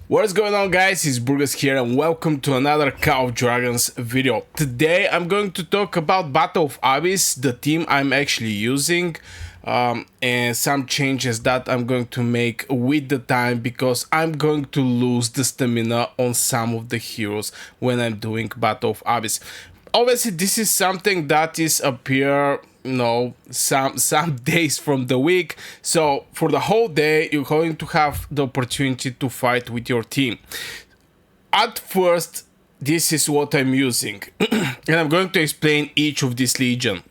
What is going on, guys? It's Burgas here and welcome to another Call of Dragons video. Today I'm going to talk about Battle of Abyss, the team I'm actually using, and some changes that I'm going to make with the time because I'm going to lose the stamina on some of the heroes when I'm doing Battle of Abyss. Obviously this is something that is appear some days from the week, so for the whole day you're going to have the opportunity to fight with your team. At first, this is what I'm using and I'm going to explain each of these legion.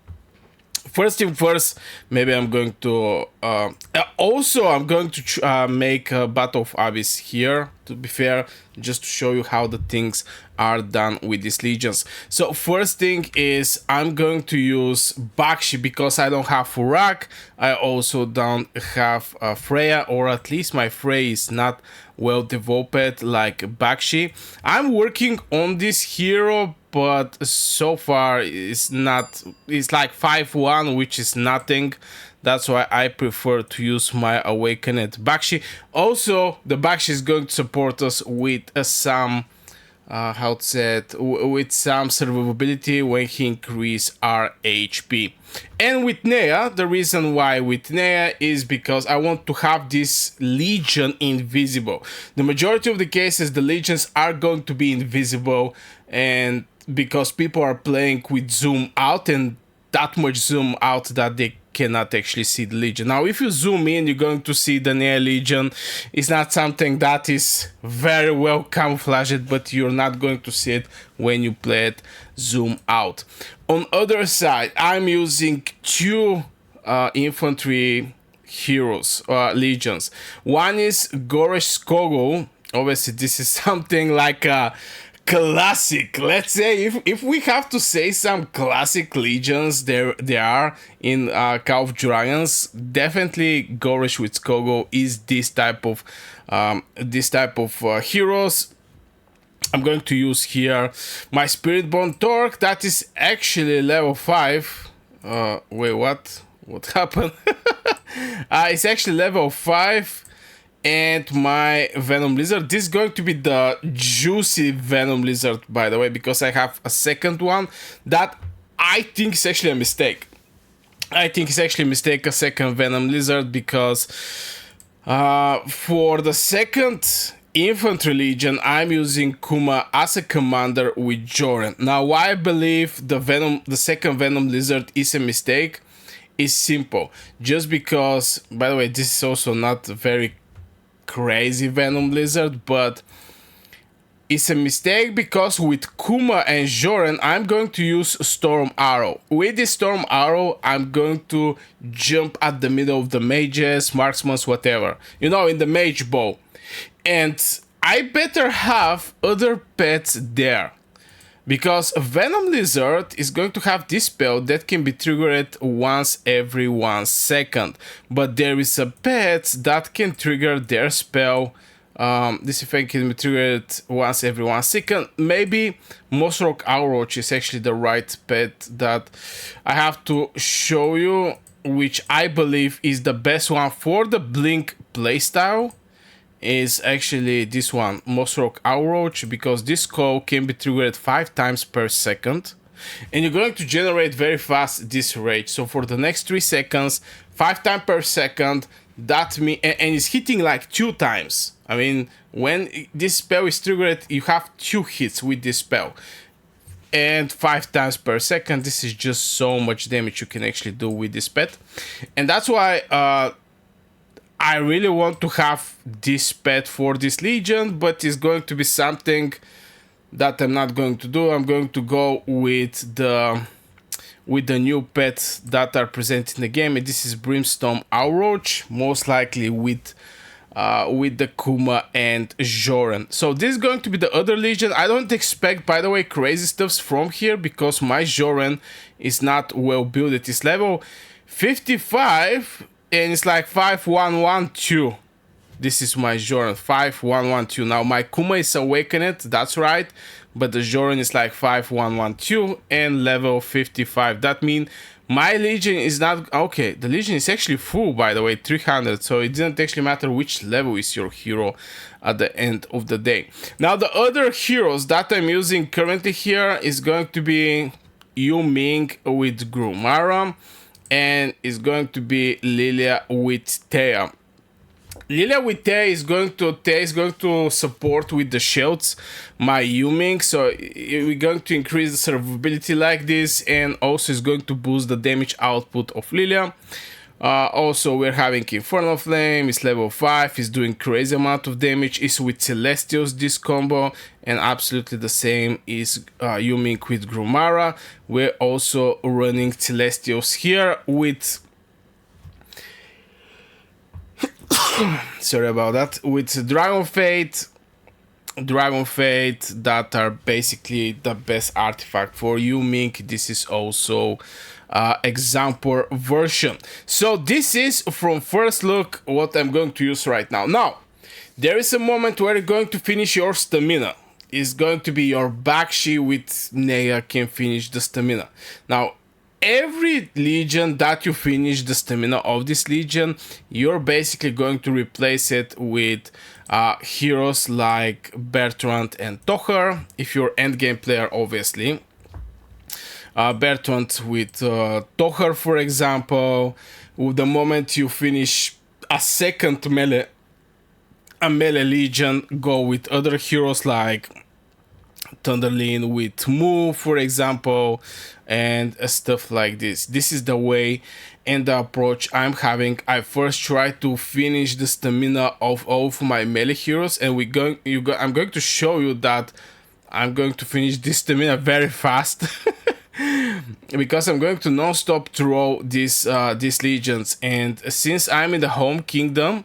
First thing first, maybe I'm going to I'm going to make a Battle of Abyss here, to be fair, just to show you how the things are done with these legions. So first thing is I'm going to use Bakhar because I don't have Aurochs. I also don't have Freya, or at least my Freya is not well developed like Bakhar. I'm working on this hero, but so far it's like 5-1, which is nothing. That's why I prefer to use my awakened Bakhar. Also, the Bakhar is going to support us with some with some survivability when he increase our HP. And with Naya, the reason why with Naya is because I want to have this legion invisible. The majority of the cases the legions are going to be invisible, and because people are playing with zoom out, and that much zoom out that they cannot actually see the legion. Now if you zoom in, you're going to see the Naya legion. It's not something that is very well camouflaged, but you're not going to see it when you play it zoom out. On other side, I'm using two infantry heroes, legions. One is Goresh Skogul. Obviously this is something like a classic. Let's say if we have to say some classic legions there are in Call of Dragons, definitely Goresh with Skogul is this type of heroes. I'm going to use here my Spiritborn Torque, that is actually level 5. Wait, what happened? It's actually level 5. And my Venom Lizard, this is going to be the juicy Venom Lizard, by the way, because I have a second one that I think is actually a mistake. I think it's actually a mistake, a second Venom Lizard, because for the second Infantry Legion, I'm using Kuma as a commander with Joran. Now, why I believe the second Venom Lizard is a mistake is simple. Just because, by the way, this is also not very crazy Venom Lizard, but it's a mistake because with Kuma and Joran I'm going to use Storm Arrow. With this Storm Arrow I'm going to jump at the middle of the mages, marksmen, whatever, you know, in the mage bow, and I better have other pets there, because a Venom Lizard is going to have this spell that can be triggered once every 1 second. But there is a pet that can trigger their spell. This effect can be triggered once every 1 second. Maybe Mossrock Aurochs is actually the right pet that I have to show you, which I believe is the best one for the Blink playstyle. Is actually this one, Mossrock Aurochs, because this call can be triggered 5 times per second, and you're going to generate very fast this rage. So for the next 3 seconds, 5 times per second, that means, and it's hitting like 2 times. I mean, when this spell is triggered, you have 2 hits with this spell, and 5 times per second. This is just so much damage you can actually do with this pet, and that's why I really want to have this pet for this legion, but it's going to be something that I'm not going to do. I'm going to go with the new pets that are present in the game, and this is Brimstone Aurochs, most likely with the Kuma and Joran. So this is going to be the other legion. I don't expect, by the way, crazy stuffs from here because my Joran is not well built. It is level 55. And it's like 5112. This is my Joran, 5112. Now my Kuma is awakened, that's right, but the Joran is like 5112 and level 55. That means My Legion is not okay. The Legion is actually full, by the way, 300. So it doesn't actually matter which level is your hero at the end of the day. Now the other heroes that I'm using currently here is going to be Yu Ming with Grumara, and is going to be Lilia with Thea. Lilia with Thea is going to support with the shields my Yuming, so we're going to increase the survivability like this, and also is going to boost the damage output of Lilia. Also, we're having Infernal Flame, it's level 5, is doing crazy amount of damage, is with Celestials this combo, and absolutely the same is Yuming with Grumara. We're also running Celestials here with sorry about that, with Dragon Fate that are basically the best artifact for Yuming. This is also example version. So this is from first look what I'm going to use right now. Now there is a moment where you're going to finish your stamina. It's going to be your Bakshi with Naya can finish the stamina. Now every legion that you finish the stamina of this legion, you're basically going to replace it with heroes like Bertrand and Tocher, if you're endgame player, obviously. Bertrand with Tocher, for example. The moment you finish a second melee legion, go with other heroes like Thunderlin with Mu, for example, and stuff like this. This is the way and the approach I'm having. I first try to finish the stamina of all of my melee heroes, and I'm going to show you that I'm going to finish this stamina very fast because I'm going to non-stop throw these legions, and since I'm in the home kingdom,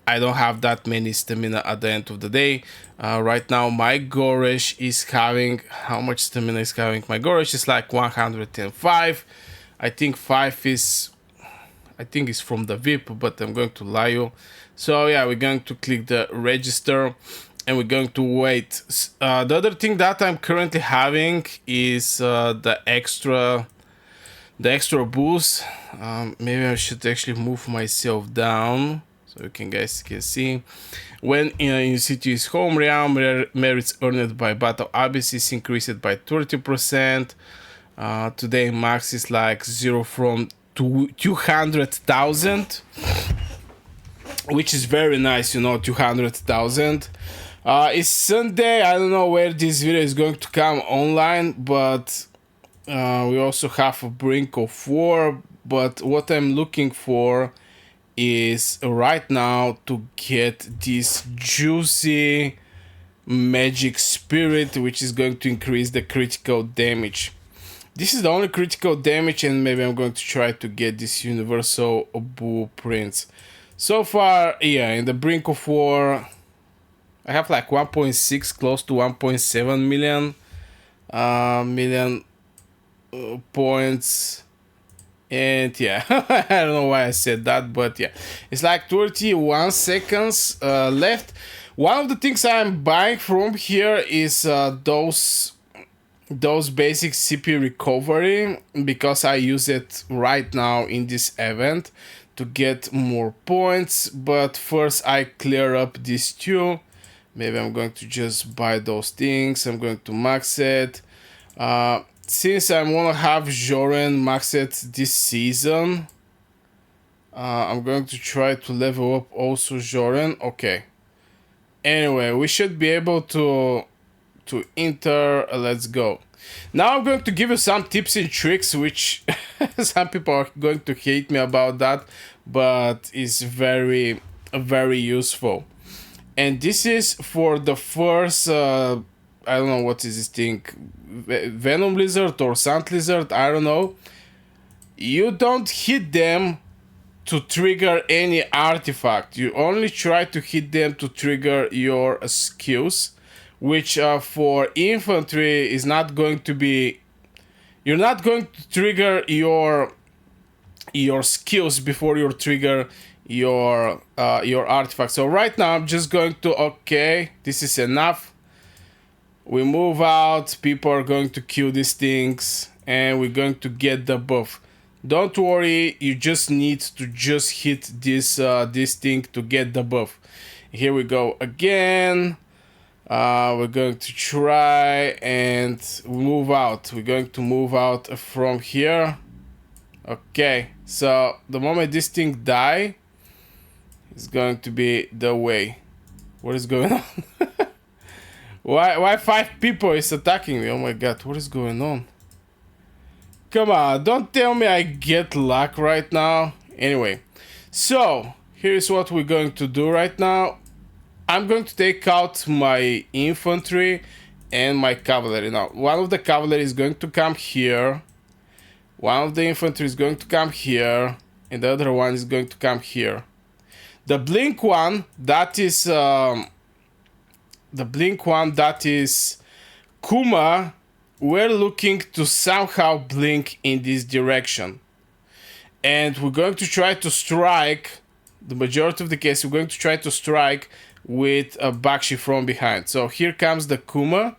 I don't have that many stamina at the end of the day. Right now my Goresh is having, how much stamina is having? My Goresh is like 105. I think 5 is, I think it's from the VIP, but I'm going to lie you. So yeah, we're going to click the register and we're going to wait. The other thing that I'm currently having is the extra boost. Maybe I should actually move myself down so you guys can see. When in city's home realm, merits earned by Battle Abyss is increased by 30%. Today max is like 0 from 200,000, which is very nice, you know, 200,000. It's Sunday. I don't know where this video is going to come online, but we also have a Brink of War. But what I'm looking for is right now to get this juicy magic spirit, which is going to increase the critical damage. This is the only critical damage, and maybe I'm going to try to get this universal blueprints. So far, yeah, in the Brink of War, I have like 1.6, close to 1.7 million points. And yeah, I don't know why I said that, but yeah, it's like 31 seconds left. One of the things I'm buying from here is those basic CP recovery, because I use it right now in this event to get more points. But first I clear up these two. Maybe I'm going to just buy those things. I'm going to max it. Since I want to have Joren maxed this season, I'm going to try to level up also Joren. Okay. Anyway, we should be able to enter. Let's go. Now I'm going to give you some tips and tricks, which some people are going to hate me about that, but it's very, very useful. And this is for the first, I don't know what is this thing, Venom Lizard or Sand Lizard, I don't know. You don't hit them to trigger any artifact. You only try to hit them to trigger your skills, which for infantry is not going to be... You're not going to trigger your skills before you trigger your artifact. So right now I'm just going to, okay, this is enough. We move out, people are going to kill these things, and we're going to get the buff. Don't worry, you just need to just hit this thing to get the buff. Here we go again. We're going to try and move out. We're going to move out from here. Okay, so the moment this thing die, it's going to be the way. What is going on? Why 5 people is attacking me? Oh my god, what is going on? Come on, don't tell me I get luck right now. Anyway, so here's what we're going to do right now. I'm going to take out my infantry and my cavalry. Now, one of the cavalry is going to come here. One of the infantry is going to come here. And the other one is going to come here. The blink one, that is... Kuma, we're looking to somehow blink in this direction. And we're going to try to strike, the majority of the case, we're going to try to strike with a Bakshi from behind. So here comes the Kuma.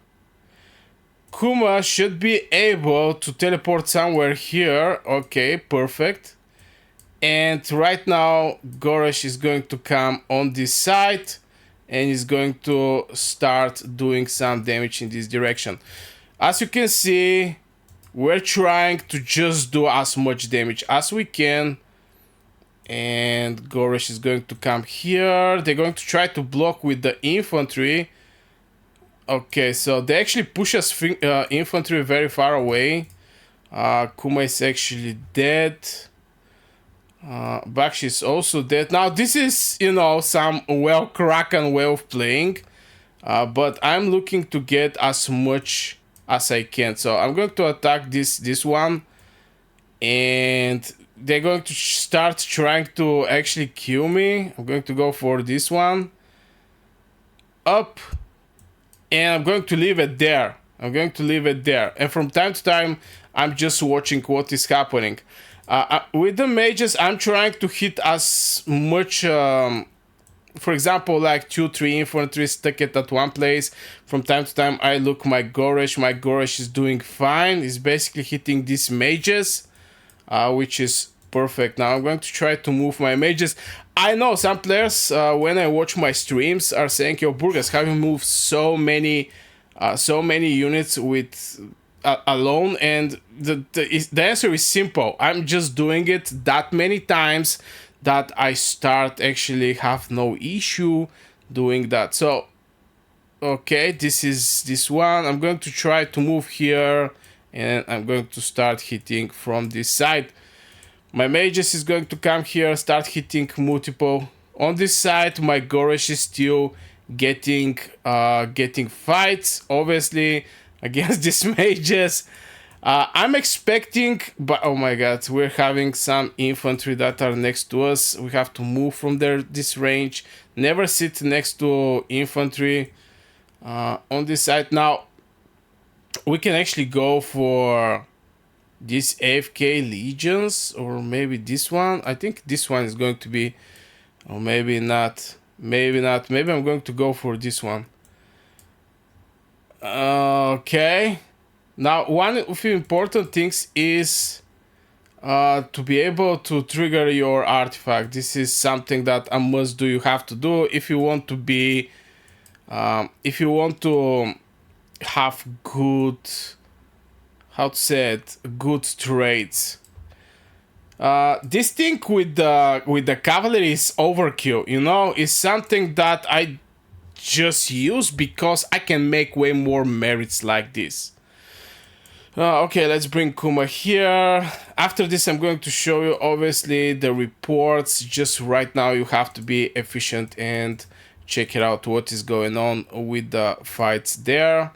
Kuma should be able to teleport somewhere here. Okay, perfect. And right now, Goresh is going to come on this side and is going to start doing some damage in this direction. As you can see, we're trying to just do as much damage as we can. And Goresh is going to come here. They're going to try to block with the infantry. Okay, so they actually push us infantry very far away. Kuma is actually dead. Bakshi is also dead. Now this is, you know, some Kraken way of playing. But I'm looking to get as much as I can. So I'm going to attack this one. And they're going to start trying to actually kill me. I'm going to go for this one. Up. And I'm going to leave it there. And from time to time, I'm just watching what is happening. With the mages, I'm trying to hit as much... for example, like 2-3 infantry stuck at one place. From time to time, I look my Goresh. My Goresh is doing fine. He's basically hitting these mages. Which is perfect. Now I'm going to try to move my mages. I know some players, when I watch my streams, are saying, "Yo, Burgas, how you move so many units with alone?" And the answer is simple. I'm just doing it that many times that I start actually have no issue doing that. So, okay, this is this one. I'm going to try to move here. And I'm going to start hitting from this side. My mages is going to come here, start hitting multiple. On this side, my Goresh is still getting fights, obviously, against these mages. I'm expecting, but oh my god, we're having some infantry that are next to us. We have to move from this range. Never sit next to infantry on this side. Now, we can actually go for these AFK legions, or maybe this one. I think this one is going to be, or maybe not. Maybe I'm going to go for this one. Okay. Now, one of the important things is to be able to trigger your artifact. This is something that a must do. You have to do if you want to be, if you want to have good, how to say it, good traits. This thing with the cavalry is overkill, you know. It's something that I just use because I can make way more merits like this. Okay, let's bring Kuma here. After this, I'm going to show you obviously the reports. Just right now, you have to be efficient and check it out what is going on with the fights there.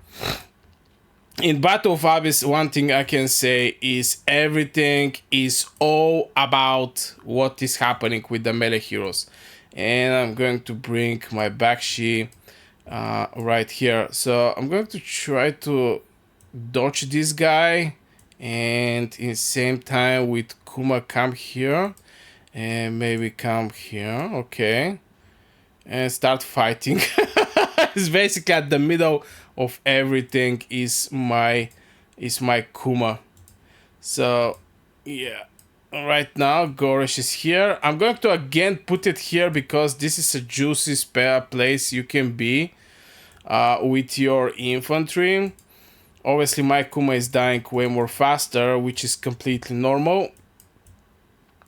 In Battle of Abyss, one thing I can say is everything is all about what is happening with the melee heroes. And I'm going to bring my Bakshi right here. So I'm going to try to dodge this guy, and in the same time with Kuma come here and maybe come here, okay, and start fighting. It's basically at the middle of everything is my Kuma. So yeah, right now. Goresh is here. I'm going to again put it here because this is a juicy spare place you can be with your infantry. Obviously, my Kuma is dying way more faster, which is completely normal.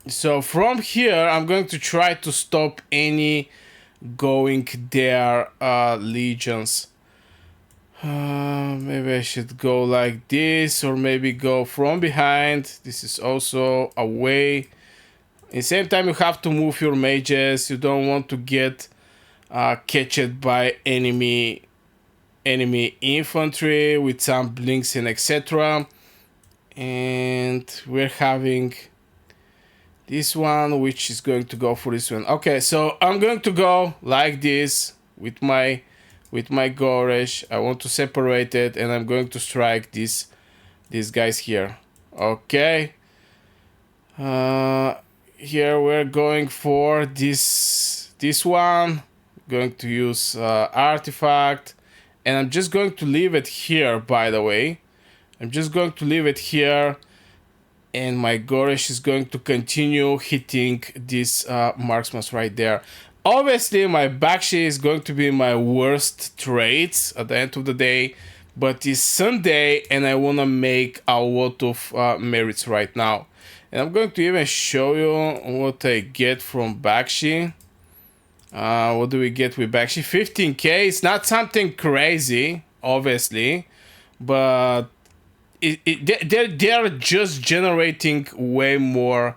So from here, I'm going to try to stop any going there legions. Maybe I should go like this, or maybe go from behind. This is also a way. At the same time, you have to move your mages. You don't want to get catched by enemy infantry with some blinks and etc. And we're having this one, which is going to go for this one. Okay, so I'm going to go like this with my Goresh. I want to separate it, and I'm going to strike these guys here. Okay. Here we're going for this one. Going to use artifact, and I'm just going to leave it here. By the way, I'm just going to leave it here, and my Goresh is going to continue hitting this marksman right there. Obviously, my Bakshi is going to be my worst traits at the end of the day, but it's Sunday and I want to make a lot of merits right now. And I'm going to even show you what I get from Bakshi. What do we get with Bakshi? 15k. It's not something crazy, obviously, but they're just generating way more.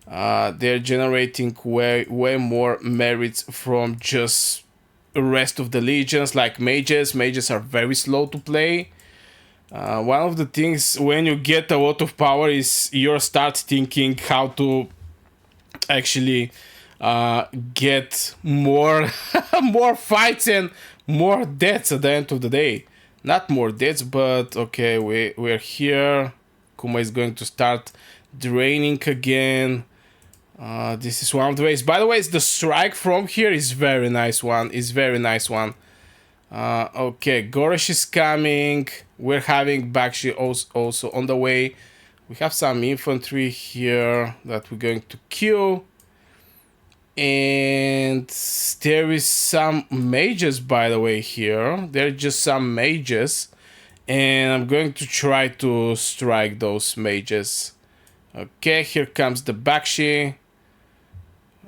They're generating way more merits from just the rest of the legions, like mages. Mages are very slow to play. One of the things when you get a lot of power is you start thinking how to actually get more more fights and more deaths at the end of the day. Not more deaths, but okay, we're here. Kuma is going to start draining again. This is one of the ways. By the way, the strike from here is very nice one. Okay, Goresh is coming. We're having Bakshi also on the way. We have some infantry here that we're going to kill. And there is some mages, by the way, here. There are just some mages. And I'm going to try to strike those mages. Okay, here comes the Bakshi.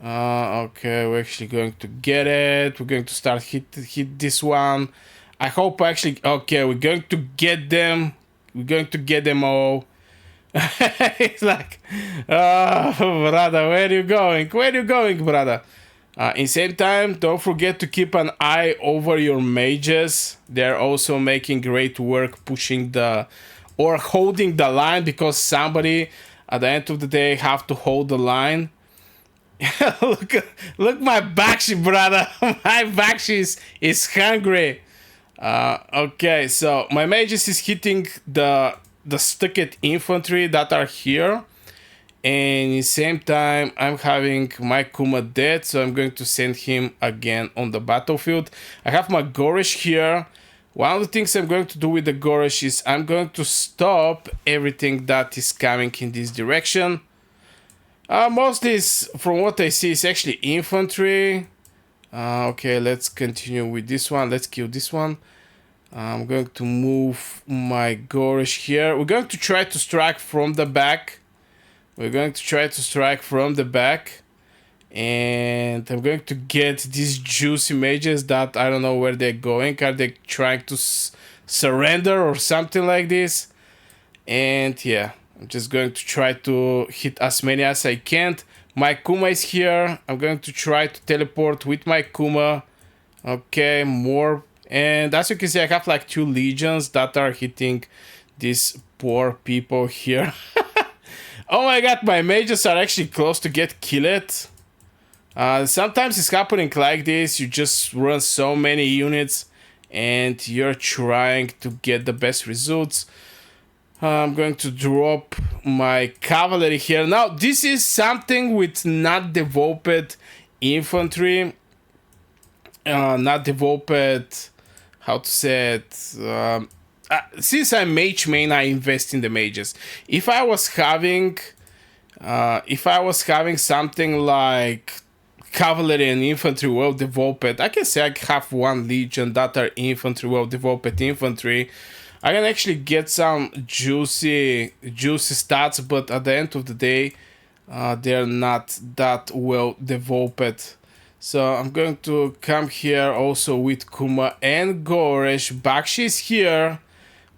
Okay, we're actually going to get it. We're going to start hit this one. I hope actually... Okay, we're going to get them. We're going to get them all. It's like... Oh, brother, where are you going? Where are you going, brother? In the same time, don't forget to keep an eye over your mages. They're also making great work pushing the... or holding the line, because somebody at the end of the day have to hold the line. look my Bakshi, brother. My Bakshi is hungry. Okay, so my mages is hitting the stucked infantry that are here, and in the same time I'm having my Kuma dead, so I'm going to send him again on the battlefield. I have my Goresh here. One of the things I'm going to do with the Goresh is I'm going to stop everything that is coming in this direction. Mostly, is, from what I see, is actually infantry. Okay, let's continue with this one. Let's kill this one. I'm going to move my Goresh here. We're going to try to strike from the back. And I'm going to get these juicy mages that I don't know where they're going. Are they trying to surrender or something like this? And yeah. I'm just going to try to hit as many as I can. My Kuma is here. I'm going to try to teleport with my Kuma. Okay, more. And as you can see, I have like 2 legions that are hitting these poor people here. Oh my god, my mages are actually close to get killed. Sometimes it's happening like this. You just run so many units and you're trying to get the best results. I'm going to drop my cavalry here. Now, this is something with not developed infantry. Not developed, how to say it. Since I'm mage main, I invest in the mages. If I was having If I was having something like cavalry and infantry well developed, I can say I have one legion that are infantry, well developed infantry. I can actually get some juicy stats, but at the end of the day, they're not that well developed. So I'm going to come here also with Kuma and Goresh. Bakshi is here.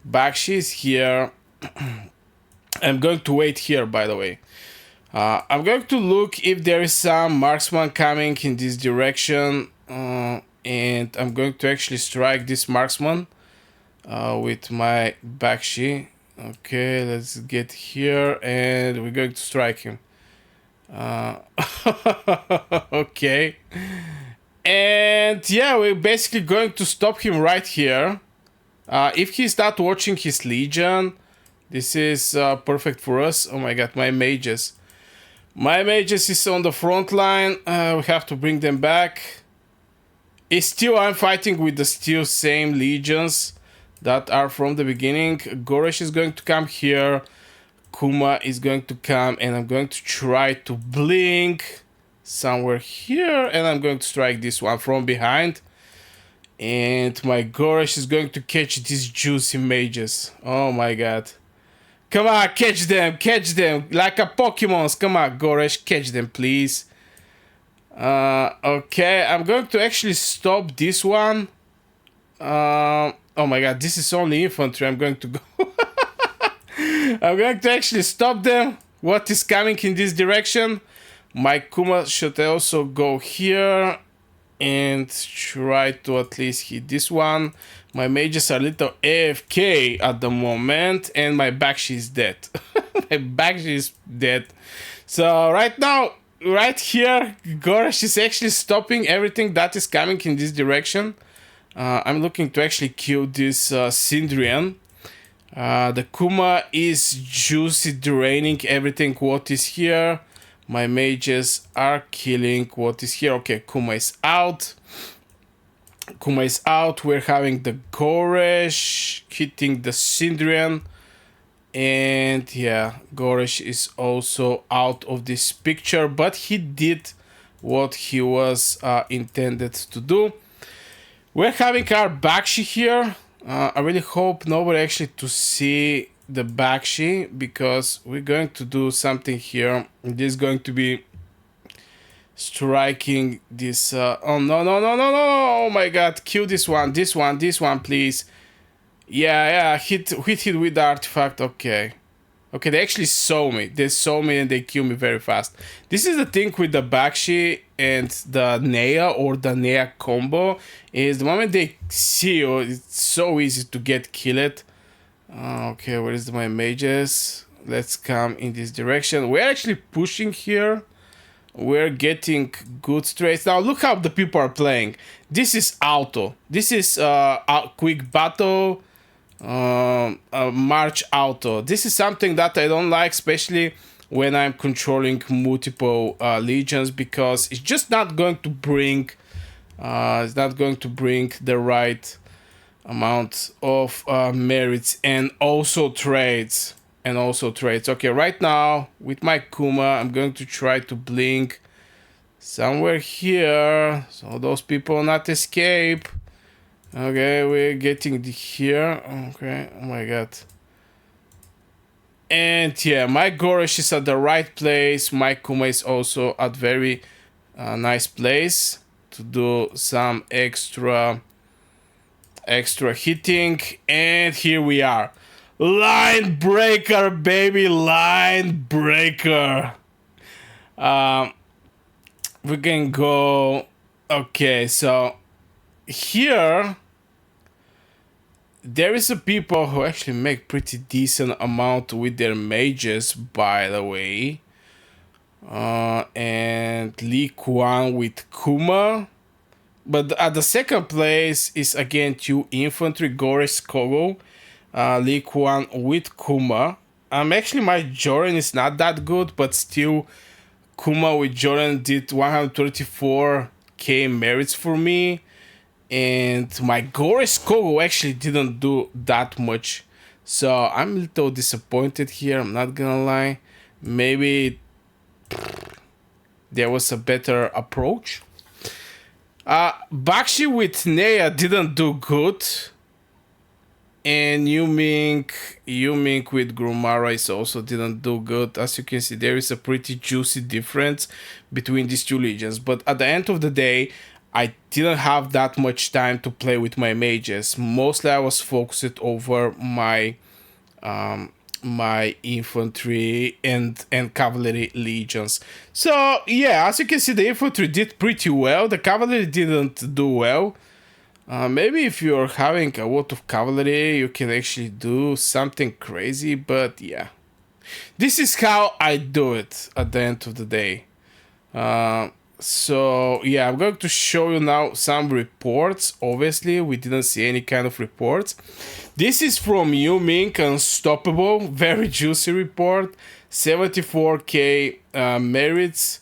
Bakshi is here. I'm going to wait here, by the way. I'm going to look if there is some marksman coming in this direction. And I'm going to actually strike this marksman with my Bakshi. Okay, let's get here and we're going to strike him. Okay. And yeah, we're basically going to stop him right here. If he's not watching his legion, this is perfect for us. Oh my god, my mages. My mages is on the front line. We have to bring them back. It's still, I'm fighting with the still same legions that are from the beginning. Goresh is going to come here. Kuma is going to come, and I'm going to try to blink somewhere here, and I'm going to strike this one from behind. And my Goresh is going to catch these juicy mages. Oh my god. Come on, catch them like a Pokemons. Come on, Goresh, catch them, please. Okay, I'm going to actually stop this one. Oh my god, this is only infantry. I'm going to go. I'm going to actually stop them. What is coming in this direction? My Kuma should also go here and try to at least hit this one. My mages are a little AFK at the moment, and my Bakshi is dead. My Bakshi is dead. So right now, right here, Goresh is actually stopping everything that is coming in this direction. I'm looking to actually kill this Syndrian. The Kuma is juicy draining everything what is here. My mages are killing what is here. Okay, Kuma is out. Kuma is out. We're having the Goresh hitting the Syndrian. And yeah, Goresh is also out of this picture, but he did what he was intended to do. We're having our Bakshi here. I really hope nobody actually to see the Bakshi, because we're going to do something here. This is going to be striking this. Oh no! Oh my god! Kill this one, please. Yeah, hit with the artifact. Okay, they actually saw me. They saw me and they kill me very fast. This is the thing with the Bakshi and the Naya, or the Naya combo, is the moment they see you, it's so easy to get killed. Okay, where is my mages? Let's come in this direction. We're actually pushing here. We're getting good straights. Now look how the people are playing. This is auto. This is a quick battle. March auto. This is something that I don't like, especially when I'm controlling multiple legions, because it's just not going to bring the right amount of merits and also trades. Okay, right now with my Kuma, I'm going to try to blink somewhere here so those people not escape. Okay, we're getting here. Okay, oh my god. And yeah, my Goresh is at the right place. My Kuma is also at very nice place to do some extra hitting. And here we are. Line breaker, baby, line breaker. We can go. Okay, so here there is a people who actually make pretty decent amount with their mages, by the way. And Li Kuan with Kuma. But at the second place is again 2 infantry, Goresh, Skogul. Li Kuan with Kuma. Actually my Joran is not that good, but still Kuma with Joran did 134k merits for me. And my Goresh Skogul actually didn't do that much. So I'm a little disappointed here, I'm not gonna lie. Maybe there was a better approach. Bakshi with Naya didn't do good. And Yuming with Grumarais also didn't do good. As you can see, there is a pretty juicy difference between these two legions. But at the end of the day, I didn't have that much time to play with my mages. Mostly I was focused over my my infantry and cavalry legions. So yeah, as you can see, the infantry did pretty well. The cavalry didn't do well. Maybe if you're having a lot of cavalry, you can actually do something crazy, but yeah. This is how I do it at the end of the day. So yeah, I'm going to show you now some reports. Obviously, we didn't see any kind of reports. This is from Yuming Unstoppable, very juicy report. 74k merits.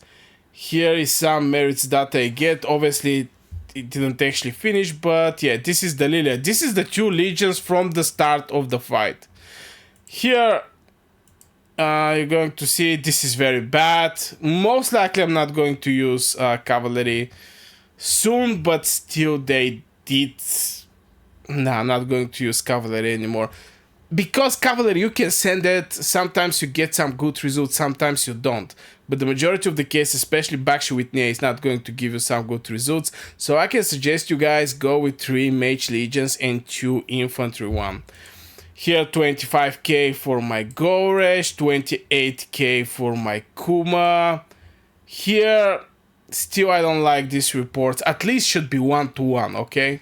Here is some merits that I get. Obviously, it didn't actually finish, but yeah, this is the Lilia. This is the two legions from the start of the fight. Here, you're going to see this is very bad. Most likely I'm not going to use cavalry soon, but still they did. No, I'm not going to use cavalry anymore. Because cavalry, you can send it, sometimes you get some good results, sometimes you don't. But the majority of the case, especially Bakshi with Naya, is not going to give you some good results. So I can suggest you guys go with 3 Mage Legions and 2 Infantry 1. Here 25k for my Goresh, 28k for my Kuma. Here, still I don't like these reports. At least should be 1-to-1, okay?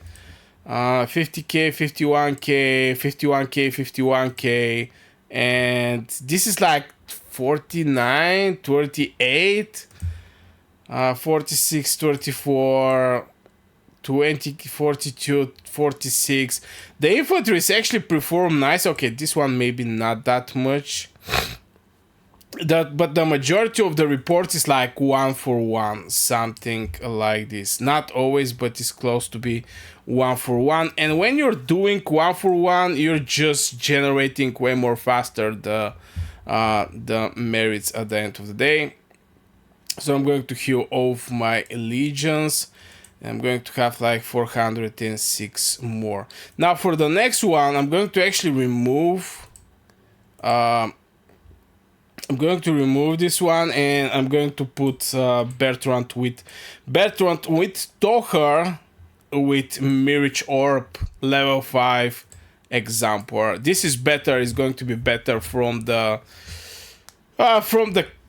50k, 51k, 51k, 51k, and this is like 49, 38, 46, 34, 20, 42, 46. The infantry is actually perform nice. Okay, this one maybe not that much. But the majority of the reports is like 1-for-1, something like this. Not always, but it's close to be 1-for-1. And when you're doing 1-for-1, you're just generating way more faster the merits at the end of the day. So I'm going to heal off my legions. I'm going to have like 406 more. Now for the next one, I'm going to actually remove. I'm going to remove this one, and I'm going to put Bertrand with Tohar with Mirage Orb level 5 example. This is better. It's going to be better from the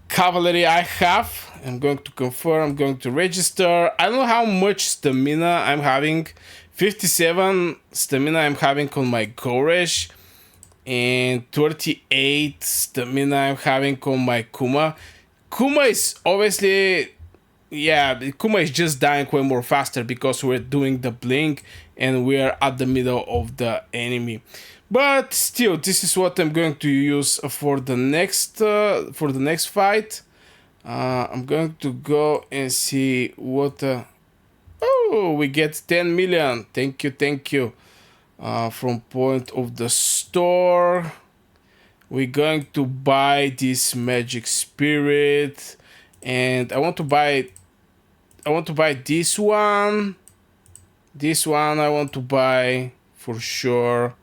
cavalry I have. I'm going to confirm. I'm going to register. I don't know how much stamina I'm having. 57 stamina I'm having on my Goresh. And 38 stamina I'm having on my Kuma. Kuma is obviously, yeah, Kuma is just dying way more faster because we're doing the blink and we're at the middle of the enemy. But still, this is what I'm going to use for the next fight. I'm going to go and see what. Oh, we get 10 million. Thank you, thank you. From point of the store, we're going to buy this magic spirit, and I want to buy this one. This one I want to buy for sure,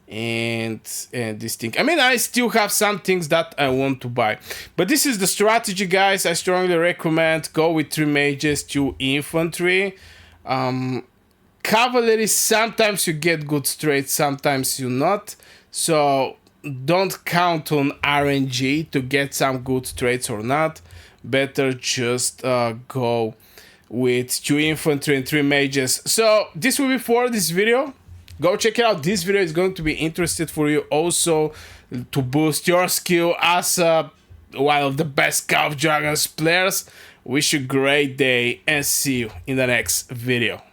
and this thing. I mean, I still have some things that I want to buy, but this is the strategy, guys. I strongly recommend go with 3 mages, 2 infantry. Cavalry, sometimes you get good straight, sometimes you not. So don't count on RNG to get some good traits or not. Better just go with 2 infantry and 3 mages. So this will be for this video. Go check it out. This video is going to be interesting for you also to boost your skill as one of the best Call of Dragons players. Wish you a great day and see you in the next video.